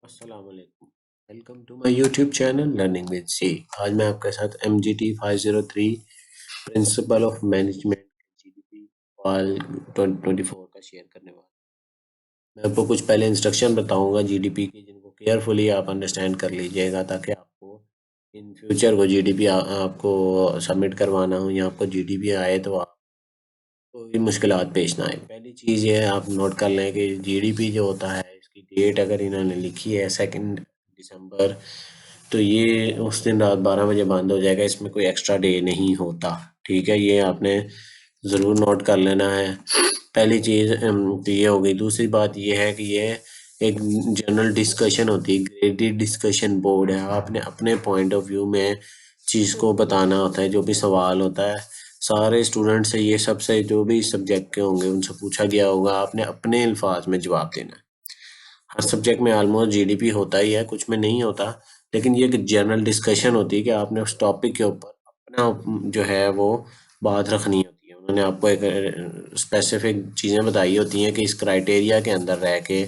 अस्सलाम वालेकुम। Welcome to my YouTube channel learning with C. आज मैं आपके साथ MGT 503 principle of management GDP fall 2024 का शेयर करने वाला हूं। मैं आपको कुछ पहले इंस्ट्रक्शन बताऊंगा GDP की, जिनको केयरफुली आप अंडरस्टैंड कर लीजिएगा ताकि आपको इन फ्यूचर को GDP आपको सबमिट करवाना हो या आपको GDP आए तो आप कोई मुश्किलात पेश ना आए। पहली चीज़ ये है, आप नोट कर लें कि GDP जो होता है इसकी डेट अगर इन्होंने लिखी है 2 दिसंबर, तो ये उस दिन रात 12 बजे बंद हो जाएगा। इसमें कोई एक्स्ट्रा डे नहीं होता। ठीक है, ये आपने ज़रूर नोट कर लेना है। पहली चीज़ तो ये हो गई। दूसरी बात ये है कि ये एक जनरल डिस्कशन होती है, ग्रेडेड डिस्कशन बोर्ड है। आपने अपने पॉइंट ऑफ व्यू में चीज़ को बताना होता है। जो भी सवाल होता है सारे स्टूडेंट से, ये सबसे जो भी सब्जेक्ट के होंगे उनसे पूछा गया होगा, आपने अपने अल्फाज में जवाब देना है। हर सब्जेक्ट में ऑलमोस्ट GDP होता ही है, कुछ में नहीं होता, लेकिन ये एक जनरल डिस्कशन होती है कि आपने उस टॉपिक के ऊपर अपना जो है वो बात रखनी होती है। उन्होंने आपको एक स्पेसिफिक चीज़ें बताई होती हैं कि इस क्राइटेरिया के अंदर रह के,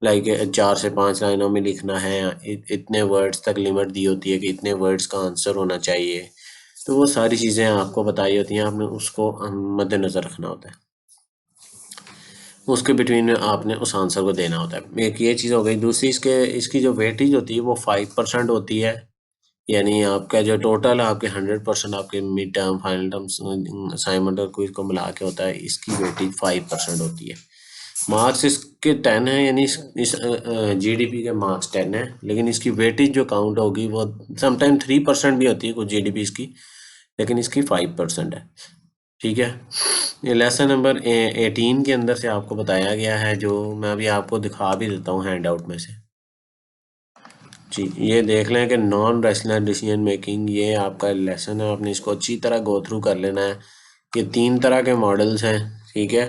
लाइक 4 से 5 लाइनों में लिखना है, इतने वर्ड्स तक लिमिट दी होती है कि इतने वर्ड्स का आंसर होना चाहिए। तो वो सारी चीज़ें आपको बताई होती हैं, आपने उसको मद्देनज़र रखना होता है। उसके बिटवीन में आपने उस आंसर को देना होता है। एक ये चीज़ हो गई। दूसरी, इसकी जो वेटेज होती है वो 5% होती है। यानी आपका जो टोटल आपके 100% आपके mid term, final terms, assignment और क्विज को मिला के होता है, इसकी वेटेज 5% होती है। मार्क्स इसके 10 है, यानी इस GDP के मार्क्स 10 है, लेकिन इसकी वेटेज जो काउंट होगी वो समटाइम 3% भी होती है कुछ GDP की, लेकिन इसकी 5% है। ठीक है, ये लेसन नंबर 18 के अंदर से आपको बताया गया है, जो मैं अभी आपको दिखा भी देता हूँ हैंड आउट में से। जी, ये देख लें कि नॉन रैशनल डिसीजन मेकिंग, ये आपका लेसन है। आपने इसको अच्छी तरह गो थ्रू कर लेना है। ये 3 तरह के मॉडल्स हैं। ठीक है,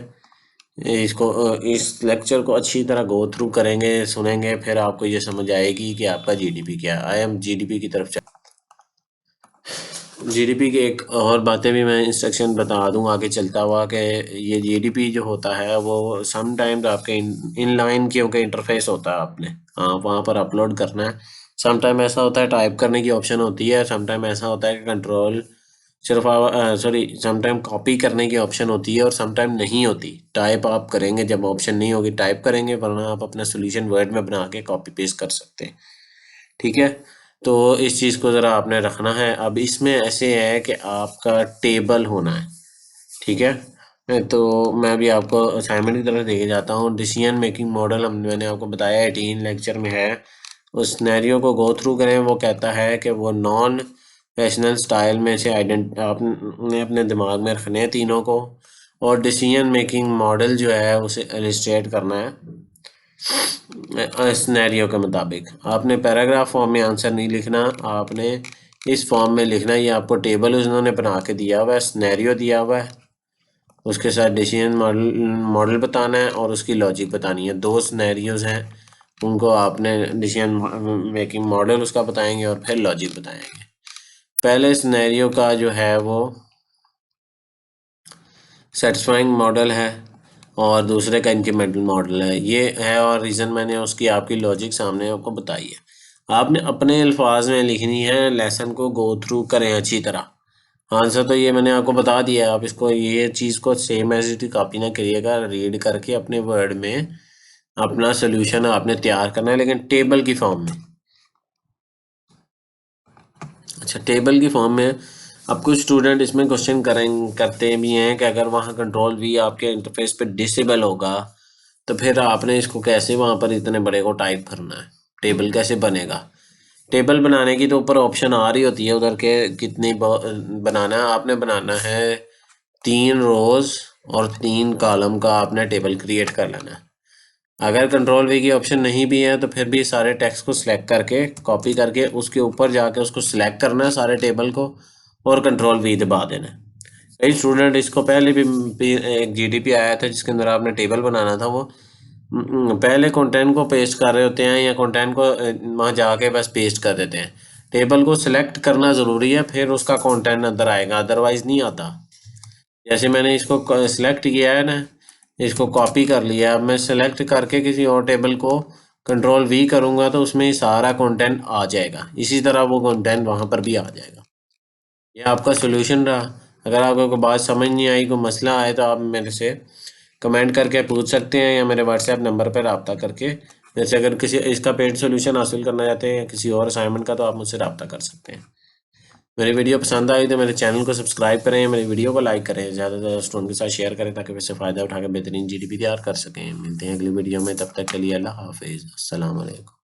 इसको इस लेक्चर को अच्छी तरह गो थ्रू करेंगे, सुनेंगे, फिर आपको ये समझ आएगी कि आपका GDP क्या है। आई एम GDP की तरफ GDP की एक और बातें भी मैं इंस्ट्रक्शन बता दूं आगे चलता हुआ, कि ये GDP जो होता है वो सम टाइम्स आपके इनलाइन क्योंकि इंटरफेस होता है, आपने हाँ वहाँ पर अपलोड करना है। सम टाइम ऐसा होता है टाइप करने की ऑप्शन होती है, सम टाइम ऐसा होता है कि कंट्रोल सिर्फ सॉरी सम टाइम कॉपी करने की ऑप्शन होती है और सम टाइम नहीं होती। टाइप आप करेंगे जब ऑप्शन नहीं होगी टाइप करेंगे, वरना आप अपना सोल्यूशन वर्ड में बना के कॉपी पेस्ट कर सकते हैं। ठीक है, तो इस चीज़ को ज़रा आपने रखना है। अब इसमें ऐसे है कि आपका टेबल होना है। ठीक है, तो मैं भी आपको असाइनमेंट की तरफ लेके जाता हूँ। डिसीजन मेकिंग मॉडल मैंने आपको बताया 18 लेक्चर में है। उस सिनेरियो को गो थ्रू करें। वो कहता है कि वो नॉन रैशनल स्टाइल में से आपने अपने दिमाग में रखने हैं तीनों को, और डिसीजन मेकिंग मॉडल जो है उसे इलिस्ट्रेट करना है सिनेरियो के मुताबिक। आपने पैराग्राफ फॉर्म में आंसर नहीं लिखना, आपने इस फॉर्म में लिखना है। ये आपको टेबल उन्होंने बना के दिया हुआ है, सिनेरियो दिया हुआ है, उसके साथ डिसीजन मॉडल बताना है और उसकी लॉजिक बतानी है। 2 सिनेरियोज हैं, उनको आपने डिसीजन मेकिंग मॉडल उसका बताएंगे और फिर लॉजिक बताएंगे। पहले सिनेरियो का जो है वो सेटिस्फाइंग मॉडल है और दूसरे का इंक्रीमेंटल मॉडल है। ये है, और रीज़न मैंने उसकी आपकी लॉजिक सामने आपको बताई है। आपने अपने अल्फाज में लिखनी है, लेसन को गो थ्रू करें अच्छी तरह। आंसर तो ये मैंने आपको बता दिया है। आप इसको ये चीज़ को सेम एज इट कॉपी ना करिएगा, रीड करके अपने वर्ड में अपना सोल्यूशन आपने तैयार करना है, लेकिन टेबल की फॉर्म में। अच्छा, टेबल की फॉर्म में अब कुछ स्टूडेंट इसमें क्वेश्चन करते भी हैं कि अगर वहाँ कंट्रोल V आपके इंटरफेस पे डिसेबल होगा तो फिर आपने इसको कैसे वहाँ पर इतने बड़े को टाइप करना है, टेबल कैसे बनेगा। टेबल बनाने की तो ऊपर ऑप्शन आ रही होती है उधर के कितनी बनाना है। आपने बनाना है 3 रोज और 3 कॉलम का आपने टेबल क्रिएट कर लेना है। अगर कंट्रोल V की ऑप्शन नहीं भी है तो फिर भी सारे टेक्स्ट को सिलेक्ट करके कॉपी करके उसके ऊपर जाके उसको सिलेक्ट करना है सारे टेबल को, और कंट्रोल V दबा देना है। कई स्टूडेंट इसको पहले भी एक GDP आया था जिसके अंदर आपने टेबल बनाना था, वो पहले कंटेंट को पेस्ट कर रहे होते हैं या कंटेंट को वहाँ जाके बस पेस्ट कर देते हैं। टेबल को सिलेक्ट करना ज़रूरी है, फिर उसका कंटेंट अंदर आएगा, अदरवाइज़ नहीं आता। जैसे मैंने इसको सिलेक्ट किया है ना, इसको कॉपी कर लिया। अब मैं सेलेक्ट करके किसी और टेबल को कंट्रोल V करूँगा तो उसमें सारा कंटेंट आ जाएगा, इसी तरह वो कंटेंट वहाँ पर भी आ जाएगा। ये आपका सोल्यूशन रहा। अगर आपको कोई बात समझ नहीं आई, कोई मसला आए, तो आप मेरे से कमेंट करके पूछ सकते हैं या मेरे व्हाट्सएप नंबर पर रब्ता करके मेरे से, अगर किसी इसका पेड सोल्यूशन हासिल करना चाहते हैं या किसी और असाइनमेंट का, तो आप मुझसे रब्ता कर सकते हैं। मेरी वीडियो पसंद आई तो मेरे चैनल को सब्सक्राइब करें, मेरी वीडियो को लाइक करें, ज़्यादा से ज़्यादा स्टूडेंट के साथ शेयर करें ताकि वैसे फ़ायदा उठा के बेहतरीन GDP तैयार कर सकें। मिलते हैं अगली वीडियो में, तब तक के लिए अल्लाह हाफिज़, अस्सलाम वालेकुम।